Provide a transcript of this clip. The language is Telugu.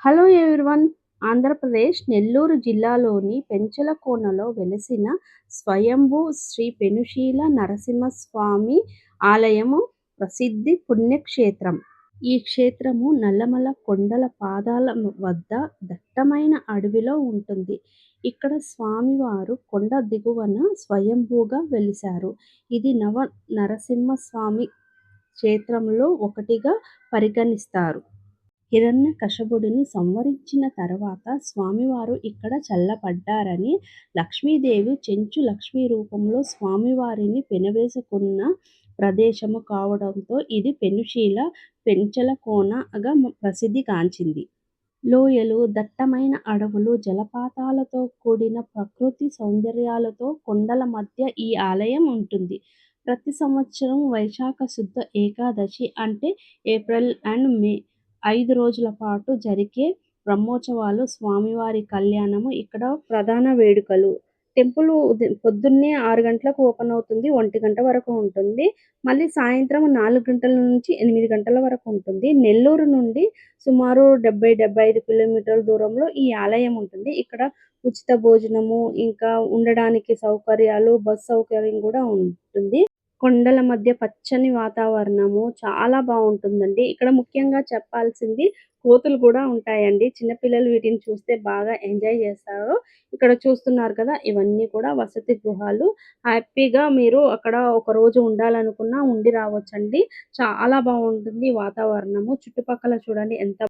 Hello everyone. ఆంధ్రప్రదేశ్ నెల్లూరు జిల్లాలోని పెంచలకోనలో వెలసిన స్వయంభూ శ్రీ పెనుశీల నరసింహస్వామి ఆలయము ప్రసిద్ధి పుణ్యక్షేత్రం. ఈ క్షేత్రము నల్లమల కొండల పాదాల వద్ద దట్టమైన అడవిలో ఉంటుంది. ఇక్కడ స్వామివారు కొండ దిగువన స్వయంభూగా వెలిశారు. ఇది నవ నరసింహస్వామి క్షేత్రంలో ఒకటిగా పరిగణిస్తారు. హిరణ్యకశపుడిని సంహరించిన తర్వాత స్వామివారు ఇక్కడ చల్లబడ్డారని, లక్ష్మీదేవి చెంచు లక్ష్మీ రూపంలో స్వామివారిని పెనవేసుకున్న ప్రదేశము కావడంతో ఇది పెనుశీల పెంచలకోనగా ప్రసిద్ధిగాంచింది. లోయలు, దట్టమైన అడవులు, జలపాతాలతో కూడిన ప్రకృతి సౌందర్యాలతో కొండల మధ్య ఈ ఆలయం ఉంటుంది. ప్రతి సంవత్సరం వైశాఖ శుద్ధ ఏకాదశి అంటే ఏప్రిల్ అండ్ మే 5 రోజుల పాటు జరిగే బ్రహ్మోత్సవాలు, స్వామివారి కళ్యాణము ఇక్కడ ప్రధాన వేడుకలు. టెంపుల్ పొద్దున్నే 6 గంటలకు ఓపెన్ అవుతుంది. 1 గంట వరకు ఉంటుంది. మళ్ళీ సాయంత్రం 4 గంటల నుంచి 8 గంటల వరకు ఉంటుంది. నెల్లూరు నుండి సుమారు 70-75 కిలోమీటర్ల దూరంలో ఈ ఆలయం ఉంటుంది. ఇక్కడ ఉచిత భోజనము, ఇంకా ఉండడానికి సౌకర్యాలు, బస్ సౌకర్యం కూడా ఉంటుంది. కొండల మధ్య పచ్చని వాతావరణము చాలా బావుంటుందండి. ఇక్కడ ముఖ్యంగా చెప్పాల్సింది కోతులు కూడా ఉంటాయండి. చిన్నపిల్లలు వీటిని చూస్తే బాగా ఎంజాయ్ చేస్తారు. ఇక్కడ చూస్తున్నారు కదా! ఇవన్నీ కూడా వసతి గృహాలు. హ్యాపీగా మీరు అక్కడ ఒక రోజు ఉండాలనుకున్నా ఉండి రావచ్చండి. చాలా బావుంటుంది వాతావరణము. చుట్టుపక్కల చూడండి ఎంత